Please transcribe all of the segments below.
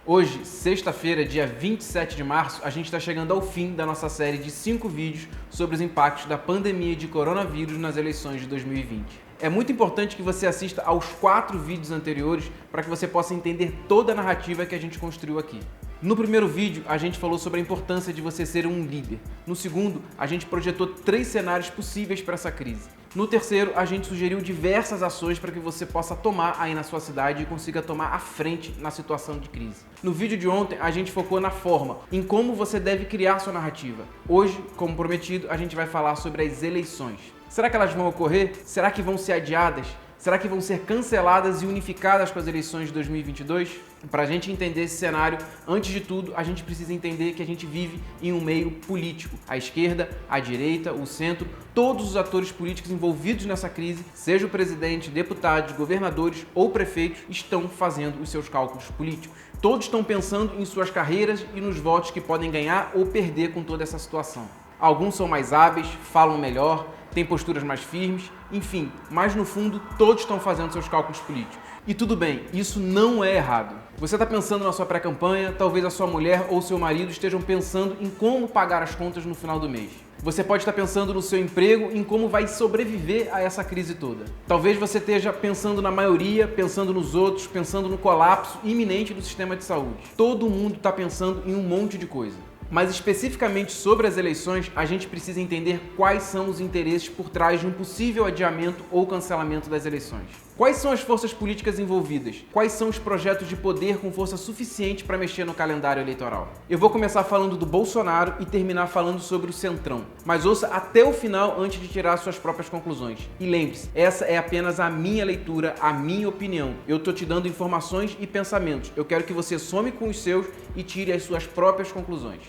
Hoje, sexta-feira, dia 27 de março, a gente está chegando ao fim da nossa série de 5 vídeos sobre os impactos da pandemia de coronavírus nas eleições de 2020. É muito importante que você assista aos 4 vídeos anteriores para que você possa entender toda a narrativa que a gente construiu aqui. No primeiro vídeo, a gente falou sobre a importância de você ser um líder. No segundo, a gente projetou 3 cenários possíveis para essa crise. No terceiro, a gente sugeriu diversas ações para que você possa tomar aí na sua cidade e consiga tomar a frente na situação de crise. No vídeo de ontem, a gente focou na forma, em como você deve criar sua narrativa. Hoje, como prometido, a gente vai falar sobre as eleições. Será que elas vão ocorrer? Será que vão ser adiadas? Será que vão ser canceladas e unificadas com as eleições de 2022? Para a gente entender esse cenário, antes de tudo, a gente precisa entender que a gente vive em um meio político. A esquerda, a direita, o centro, todos os atores políticos envolvidos nessa crise, seja o presidente, deputados, governadores ou prefeitos, estão fazendo os seus cálculos políticos. Todos estão pensando em suas carreiras e nos votos que podem ganhar ou perder com toda essa situação. Alguns são mais hábeis, falam melhor, têm posturas mais firmes, enfim, mas no fundo todos estão fazendo seus cálculos políticos. E tudo bem, isso não é errado. Você está pensando na sua pré-campanha, talvez a sua mulher ou seu marido estejam pensando em como pagar as contas no final do mês. Você pode estar pensando no seu emprego, em como vai sobreviver a essa crise toda. Talvez você esteja pensando na maioria, pensando nos outros, pensando no colapso iminente do sistema de saúde. Todo mundo está pensando em um monte de coisa. Mas especificamente sobre as eleições, a gente precisa entender quais são os interesses por trás de um possível adiamento ou cancelamento das eleições. Quais são as forças políticas envolvidas? Quais são os projetos de poder com força suficiente para mexer no calendário eleitoral? Eu vou começar falando do Bolsonaro e terminar falando sobre o Centrão. Mas ouça até o final antes de tirar suas próprias conclusões. E lembre-se, essa é apenas a minha leitura, a minha opinião. Eu estou te dando informações e pensamentos. Eu quero que você some com os seus e tire as suas próprias conclusões.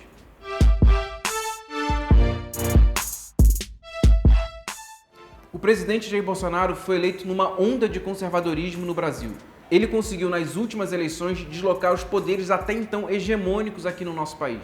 O presidente Jair Bolsonaro foi eleito numa onda de conservadorismo no Brasil. Ele conseguiu, nas últimas eleições, deslocar os poderes até então hegemônicos aqui no nosso país.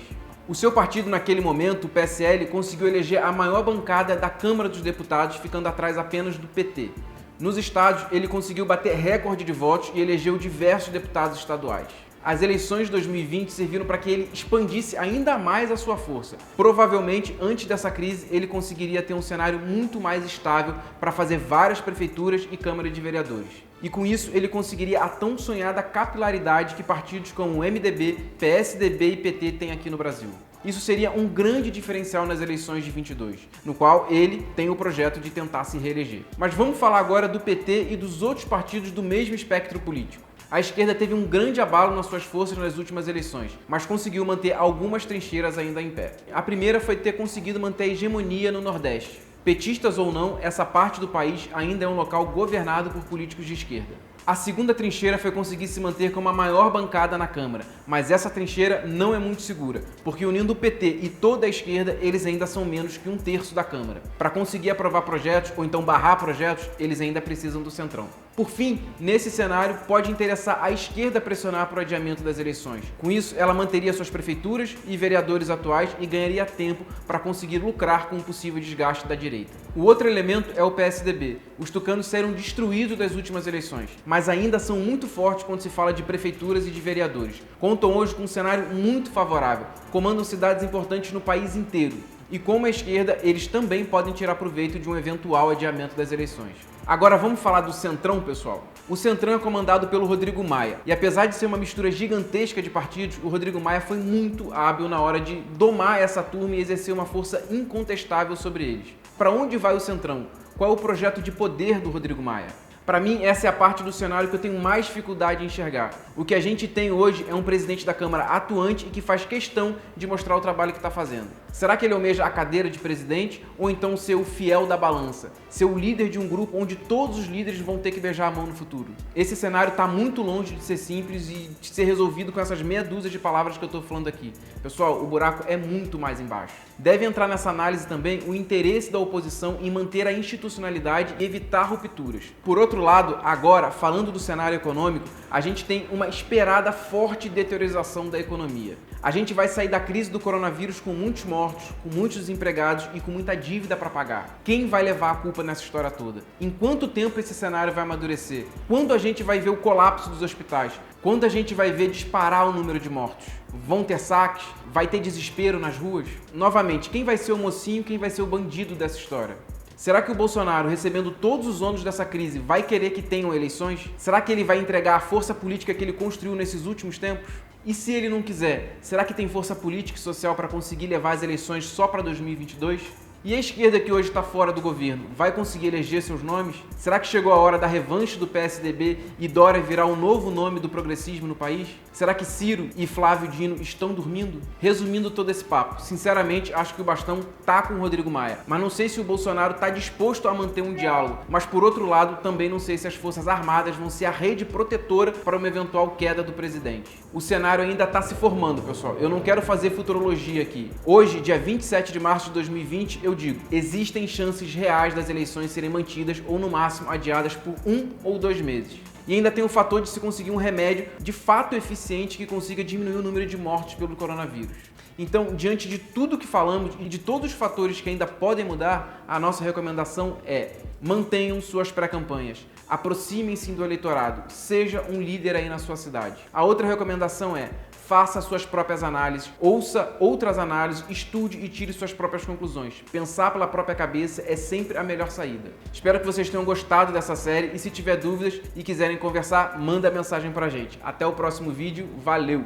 O seu partido, naquele momento, o PSL, conseguiu eleger a maior bancada da Câmara dos Deputados, ficando atrás apenas do PT. Nos estados, ele conseguiu bater recorde de votos e elegeu diversos deputados estaduais. As eleições de 2020 serviram para que ele expandisse ainda mais a sua força. Provavelmente, antes dessa crise, ele conseguiria ter um cenário muito mais estável para fazer várias prefeituras e câmaras de vereadores. E com isso, ele conseguiria a tão sonhada capilaridade que partidos como o MDB, PSDB e PT têm aqui no Brasil. Isso seria um grande diferencial nas eleições de 22, no qual ele tem o projeto de tentar se reeleger. Mas vamos falar agora do PT e dos outros partidos do mesmo espectro político. A esquerda teve um grande abalo nas suas forças nas últimas eleições, mas conseguiu manter algumas trincheiras ainda em pé. A primeira foi ter conseguido manter a hegemonia no Nordeste. Petistas ou não, essa parte do país ainda é um local governado por políticos de esquerda. A segunda trincheira foi conseguir se manter como a maior bancada na Câmara, mas essa trincheira não é muito segura, porque unindo o PT e toda a esquerda, eles ainda são menos que 1/3 da Câmara. Para conseguir aprovar projetos ou então barrar projetos, eles ainda precisam do Centrão. Por fim, nesse cenário, pode interessar a esquerda pressionar para o adiamento das eleições. Com isso, ela manteria suas prefeituras e vereadores atuais e ganharia tempo para conseguir lucrar com o possível desgaste da direita. O outro elemento é o PSDB. Os tucanos saíram destruídos das últimas eleições, mas ainda são muito fortes quando se fala de prefeituras e de vereadores. Contam hoje com um cenário muito favorável, comandam cidades importantes no país inteiro. E como a esquerda, eles também podem tirar proveito de um eventual adiamento das eleições. Agora vamos falar do Centrão, pessoal? O Centrão é comandado pelo Rodrigo Maia. E apesar de ser uma mistura gigantesca de partidos, o Rodrigo Maia foi muito hábil na hora de domar essa turma e exercer uma força incontestável sobre eles. Para onde vai o Centrão? Qual é o projeto de poder do Rodrigo Maia? Para mim, essa é a parte do cenário que eu tenho mais dificuldade em enxergar. O que a gente tem hoje é um presidente da Câmara atuante e que faz questão de mostrar o trabalho que está fazendo. Será que ele almeja a cadeira de presidente ou então ser o fiel da balança? Ser o líder de um grupo onde todos os líderes vão ter que beijar a mão no futuro? Esse cenário está muito longe de ser simples e de ser resolvido com essas meia dúzia de palavras que eu estou falando aqui. Pessoal, o buraco é muito mais embaixo. Deve entrar nessa análise também o interesse da oposição em manter a institucionalidade e evitar rupturas. Por outro lado, agora, falando do cenário econômico, a gente tem uma esperada forte deteriorização da economia. A gente vai sair da crise do coronavírus com muitos mortos mortos, com muitos desempregados e com muita dívida para pagar. Quem vai levar a culpa nessa história toda? Em quanto tempo esse cenário vai amadurecer? Quando a gente vai ver o colapso dos hospitais? Quando a gente vai ver disparar o número de mortos? Vão ter saques? Vai ter desespero nas ruas? Novamente, quem vai ser o mocinho, quem vai ser o bandido dessa história? Será que o Bolsonaro, recebendo todos os ônus dessa crise, vai querer que tenham eleições? Será que ele vai entregar a força política que ele construiu nesses últimos tempos? E se ele não quiser, será que tem força política e social para conseguir levar as eleições só para 2022? E a esquerda que hoje está fora do governo, vai conseguir eleger seus nomes? Será que chegou a hora da revanche do PSDB e Dória virar um novo nome do progressismo no país? Será que Ciro e Flávio Dino estão dormindo? Resumindo todo esse papo, sinceramente acho que o bastão tá com o Rodrigo Maia, mas não sei se o Bolsonaro está disposto a manter um diálogo, mas por outro lado também não sei se as Forças Armadas vão ser a rede protetora para uma eventual queda do presidente. O cenário ainda está se formando, pessoal, eu não quero fazer futurologia aqui. Hoje, dia 27 de março de 2020, eu digo, existem chances reais das eleições serem mantidas ou no máximo adiadas por 1 ou 2 meses. E ainda tem o fator de se conseguir um remédio de fato eficiente que consiga diminuir o número de mortes pelo coronavírus. Então, diante de tudo que falamos e de todos os fatores que ainda podem mudar, a nossa recomendação é: mantenham suas pré-campanhas, aproximem-se do eleitorado, seja um líder aí na sua cidade. A outra recomendação é: faça suas próprias análises, ouça outras análises, estude e tire suas próprias conclusões. Pensar pela própria cabeça é sempre a melhor saída. Espero que vocês tenham gostado dessa série e se tiver dúvidas e quiserem conversar, manda mensagem pra gente. Até o próximo vídeo, valeu!